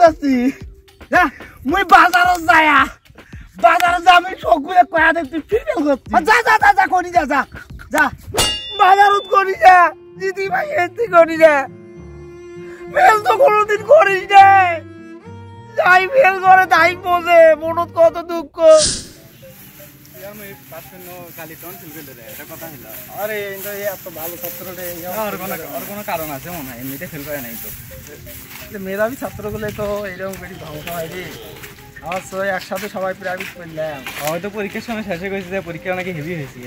করছি মুই বাজারত যায়া বাজারে যা আমি সবগুলো কয়া দেব তুই ফেল করছি যা যা যা যা করি যা যা যা বাজারত করি যা দিদি ভাই এতি করি যা ফেল তো কোনোদিন করিস না যাই ফেল করে তাই বোঝে মনত কত দুঃখ আমি পার্সেন্ট কালি টনসিল করে দেয় এটা কথা হলো আরে এত ভালো ছাত্র রে আর কোনো কারণ আছে মনে হয় এমনিতে ফেল করে নাই তো মেধাবী ছাত্রগুলো তো এইরকম বেশি ধ্বংস হয় রে আমার তো একসাথে সবাই প্রাইভেট করলাম হয়তো পরীক্ষার সময় শেষে গেছে যে পরীক্ষা অনেক হেভি হয়েছে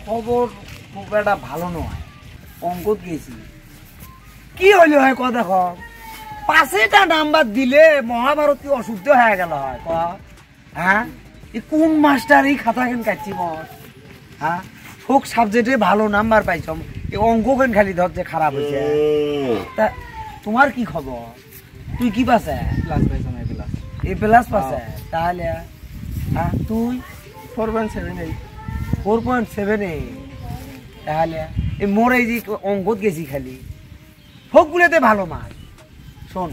খবর খুব একটা ভালো নয় অঙ্কত গেছি কি হইলো হয় ক দেখো 5টা নাম্বার দিলে মহাভারত কি অশুদ্ধ হয়ে গেল হয় ক হ্যাঁ কোন মাস্টার এই খাতা কেন কাটছি মত হ্যাঁ সব সাবজেক্টে ভালো নাম্বার পাইছ অঙ্ক কেন খালি ধর যে খারাপ হয়েছে তা তোমার কি খবর তুই কি পাছে ক্লাস পাইছ না ক্লাস এ প্লাস পাছে তাহলে হ্যাঁ তুই 4.78 তাহলে এই মোর এই যে অঙ্কত গেছি খালি সবগুলোতে ভালো মার শোন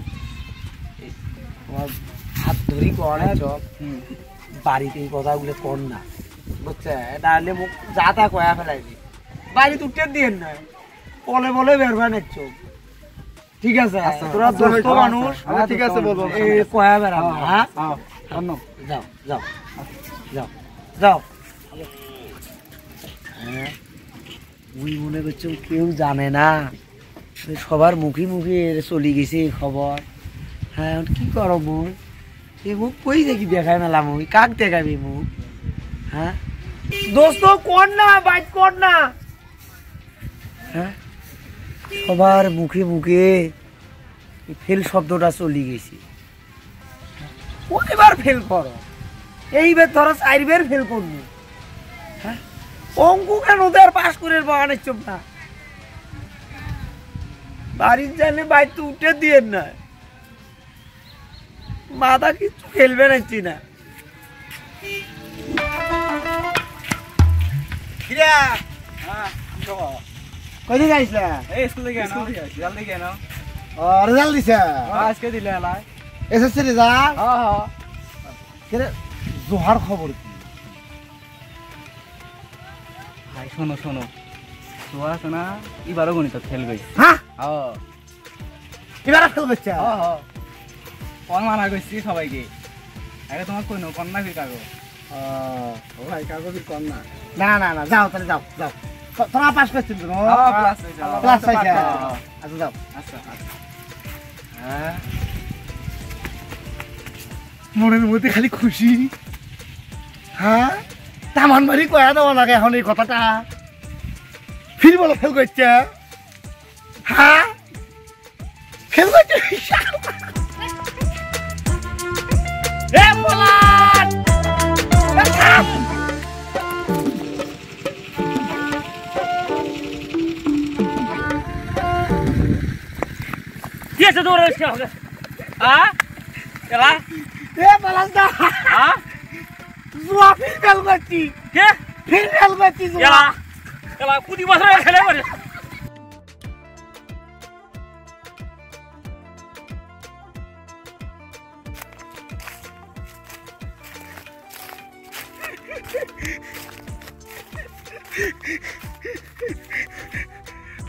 তোমার হাত ধরি কর চক বাড়িতে এই কথাগুলো কর না বুঝছে তাহলে মুখ যা তা কয়া ফেলাইবি বাড়িতে উঠতে দিয়ে না বলে বলে বেরবা নেছ ঠিক আছে তোরা দোস্ত মানুষ ঠিক আছে বলবো কয়া বেড়াবো হ্যাঁ যাও যাও যাও যাও হ্যাঁ ওই মনে করছো কেউ জানে না সবার মুখে মুখে চলে গেছে খবর হ্যাঁ কি করো মুখ এই মুখ কই দেখি দেখায় মেলা মুখ কাক দেখাবি মুখ হ্যাঁ দোস্ত কর না বাইট কর না হ্যাঁ সবার মুখে মুখে ফেল শব্দটা চলে গেছে কয়বার ফেল করো এইবার ধরো 4বার ফেল করবো হ্যাঁ অঙ্ক কেন ওদের পাস করে বাগানের চোখ না বাড়ির জানে বাইর তো উঠে দিয়ে না মাথা কিছু খেলবে নাচ্ছি না কদিন আইসলা এই স্কুল থেকে আনো রেজাল্ট দেখে আনো রেজাল্ট দিছে আজকে দিলে এলাই এসএসসি রেজাল্ট হ্যাঁ হ্যাঁ কেরে জোহার খবর কি ভাই শোনো শোনো তোমার আছে না এবারও গণিত ফেল গেছে হ্যাঁ হ্যাঁ এবার ফেল করছে হ্যাঁ হ্যাঁ কোন মানা করছি সবাইকে আরে তোমার কই না কন্যা কি কাগজ ও ভাই কাগজের কন্যা না না না যাও তাহলে যাও যাও তোরা পাস করছিস তো হ্যাঁ ক্লাস হইছে ক্লাস হইছে আচ্ছা যাও আচ্ছা হ্যাঁ মনের মধ্যে খালি খুশি হ্যাঁ তামান বাড়ি কয়া দেওয়া লাগে এখন এই কথাটা ফির বলে ফেল করছে হ্যাঁ ফেল করছে Yes, itu orang siapa? Ah? Kela? Balas dah. Ah? Zua final mati. Ke? Final mati zua. Kela? Kela, aku di mana ya kela mana?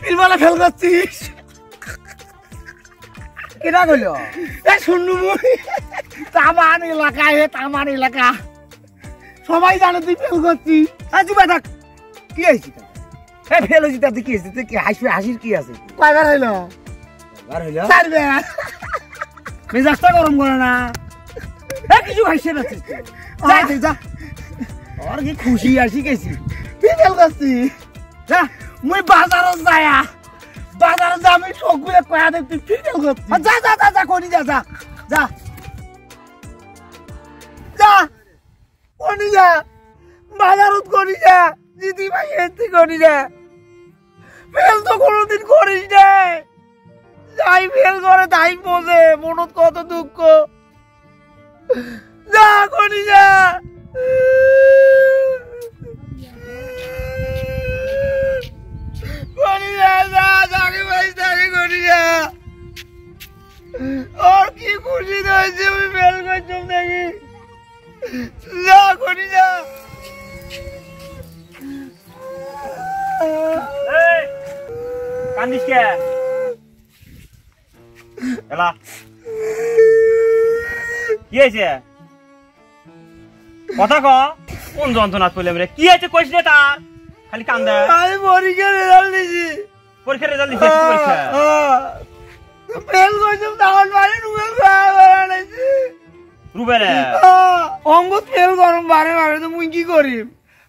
Filmala fail করছিস কেনা কইলো এ শুনলু মুই তামান এলাকা সবাই জানে তুই ফেল করছিস আজ তুই থাক কি হইছিস এ ফেল হইছিস তাতে কি হইছিস তুই কি হাসির কি আছে কয়বার হইলো চারবার মেজাজটা গরম করে না এ কিছু হাসিস না তুই যাই তুই যা আর কি খুশি আসি গেছি তুই ফেল করছিস যা মুই বাজারত যায়া বাজারে যা আমি সবগুলো কয়া দেব তুই ফেল করছিস যা যা যা যা কোনি যা যা যা যা কোনি যা বাজারত কোনি যা দিদি ভাই এতে কোনি যা ফেল তো কোনোদিন করিস না যাই ফেল করে তাই বোঝে মনত কত দুঃখ। যা করি যা করি যা যা যাকে ভাই তাকে করি যা। ওর কি খুশি হয়েছে আমি ফেল করছম দেখি। যা করি যা। কান্দিস কে? এলা কি হয়েছে? কথা ক। কোন যন্ত্রণা পেলে রে? কি হয়েছে কইস রে? তার খালি কান্দে। আমি পরীক্ষার রেজাল্ট দিছি। পরীক্ষার রেজাল্ট দিছিস? পরীক্ষা ফেল করছম তখন বাড়ি রুবেল বানাইছি। রুবেলে অঙ্গ ফেল করম বারে বারে, তো মুই কি করি?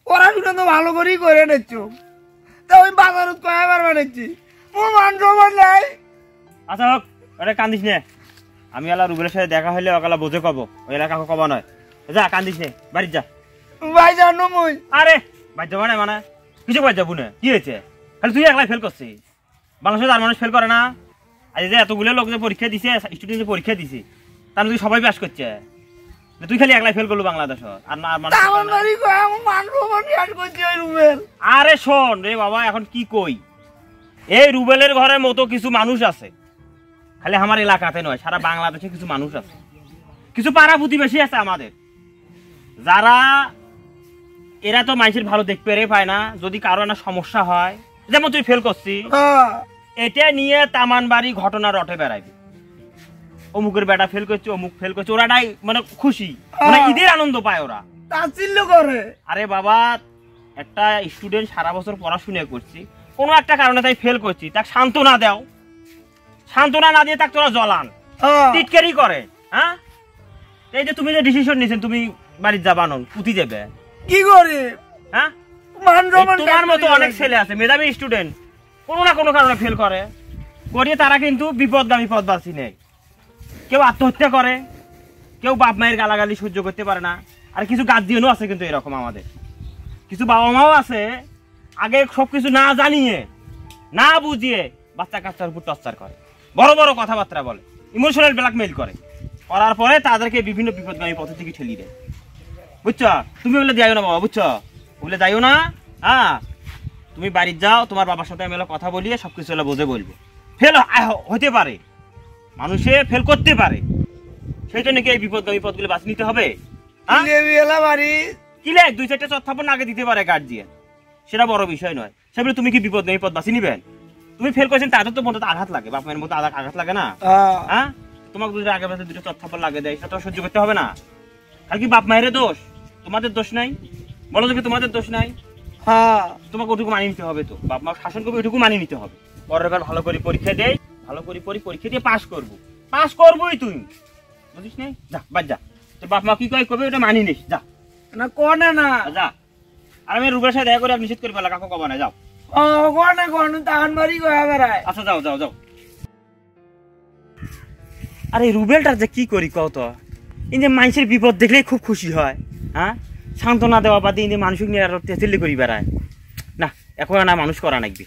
পড়াশোনা তো ভালো করেই করে নিচ্ছ, তা ওই বাজারত কয়েকবার বানাইছি। মোর মান সম্মান নাই। আচ্ছা হোক, ওটা কান্দিস নে। আমি এলা রুবেলের সাথে দেখা হইলে ওকালা বোঝে কব, ওই এলাকা কবা নয়। যা কান্দিস নে, বাড়ি যা। ভাই জানো মুই আরে বাদ যাবো না, মানে কিছু বাদ যাবো না। কি হয়েছে? খালি তুই একলাই ফেল করছিস। বাংলাদেশে আর মানুষ ফেল করে না। আজ যে এতগুলো লোক যে পরীক্ষা দিছে, স্টুডেন্ট যে পরীক্ষা দিছে, তার তুই সবাই পাস করছে, তুই খালি একলাই ফেল করলো বাংলাদেশ। আর না আরে শোন রে বাবা, এখন কি কই, এই রুবেলের ঘরের মতো কিছু মানুষ আছে, খালি আমার এলাকাতে নয়, সারা বাংলাদেশে কিছু মানুষ আছে, কিছু পাড়া প্রতিবেশী আছে আমাদের, যারা এরা তো মানুষের ভালো দেখতে রে পায় না। যদি কারো না সমস্যা হয়, যেমন তুই ফেল করছিস, এটা নিয়ে তামান বাড়ি ঘটনা রটে বেড়াইবে। অমুকের বেটা ফেল করছে, অমুক ফেল করছে, ওরাটাই মানে খুশি, মানে ঈদের আনন্দ পায় ওরা, তাচ্ছিল্য করে। আরে বাবা, একটা স্টুডেন্ট সারা বছর পড়াশোনা করছি, কোনো একটা কারণে তাই ফেল করছি, তাকে সান্ত্বনা দাও, সান্ত্বনা না দিয়ে তাকে তোরা জ্বলান, টিটকারি করে। হ্যাঁ, এই যে তুমি যে ডিসিশন নিয়েছেন, তুমি বাড়ির যাবানো পুঁতি যাবে, কি করে? হ্যাঁ, তোমার মতো অনেক ছেলে আছে মেধাবী স্টুডেন্ট, কোনো না কোনো কারণে ফেল করে, করিয়ে তারা কিন্তু বিপদগামী পথ বাছি নেই। কেউ আত্মহত্যা করে, কেউ বাপ মায়ের গালাগালি সহ্য করতে পারে না। আর কিছু গার্জিয়ানও আছে কিন্তু এরকম, আমাদের কিছু বাবা মাও আছে, আগে সবকিছু না জানিয়ে না বুঝিয়ে বাচ্চা কাচ্চার উপর টর্চার করে, বড় বড় কথাবার্তা বলে, ইমোশনাল ব্ল্যাকমেইল করে, করার পরে তাদেরকে বিভিন্ন বিপদগামী পথের দিকে ঠেলিয়ে দেয়। বুঝছো? তুমি বলে যাইও না বাবা, বুঝছো? বলে যাইও না। হ্যাঁ, তুমি বাড়ি যাও, তোমার বাবার সাথে আমি কথা বলিয়ে সবকিছু হলে বোঝে বলবো। ফেল হতে পারে, মানুষে ফেল করতে পারে, সেই জন্য কি এই বিপদগামী পথগুলো বাঁচিয়ে নিতে হবে? কিলে 2-4টা চত্থাপন আগে দিতে পারে গার্জিয়ান, সেটা বড় বিষয় নয়। সেগুলো তুমি কি বিপদগামী পথ বাঁচিয়ে নিবেন? তুমি ফেল করেছেন, তাদের তো মতো আঘাত লাগে, বাপ মায়ের মতো আঘাত লাগে না? হ্যাঁ, তোমাকে যদি আগে পাশে 2টা চত্থাপন লাগে দেয়, সেটা তো সহ্য করতে হবে না? আর কি বাপ মায়ের দোষ? তোমাদের দোষ নাই? বলো যে তোমাদের দোষ নাই? হ্যাঁ, তোমাকে ওটুকু মানিয়ে নিতে হবে, তো বাপ মা শাসন করবে, ওটুকু মানিয়ে নিতে হবে। পরের বার ভালো করে পরীক্ষা দেয়, ভালো করে পরীক্ষা দিয়ে পাস করবো, পাস করবোই তুই, বুঝিস নাই? যা বাদ যা, তোর বাপ মা কি কয় করবে ওটা মানিয়ে নিস, যা না কোনে না যা। আর আমি রুবের সাথে দেখা করে নিষেধ করে পেলা, কাকু কবা না, যাও। ও কোনে কোন তাহান বাড়ি গয়া বেড়ায়। আচ্ছা যাও যাও যাও। আরে রুবেলটার যে কি করি কত, এই যে মানুষের বিপদ দেখলেই খুব খুশি হয়। হ্যাঁ, সান্ত্বনা দেওয়া বাদে মানুষ নিয়ে আরো তেঁতুলি করি বেড়ায় না, এখন না মানুষ করা নাকবি।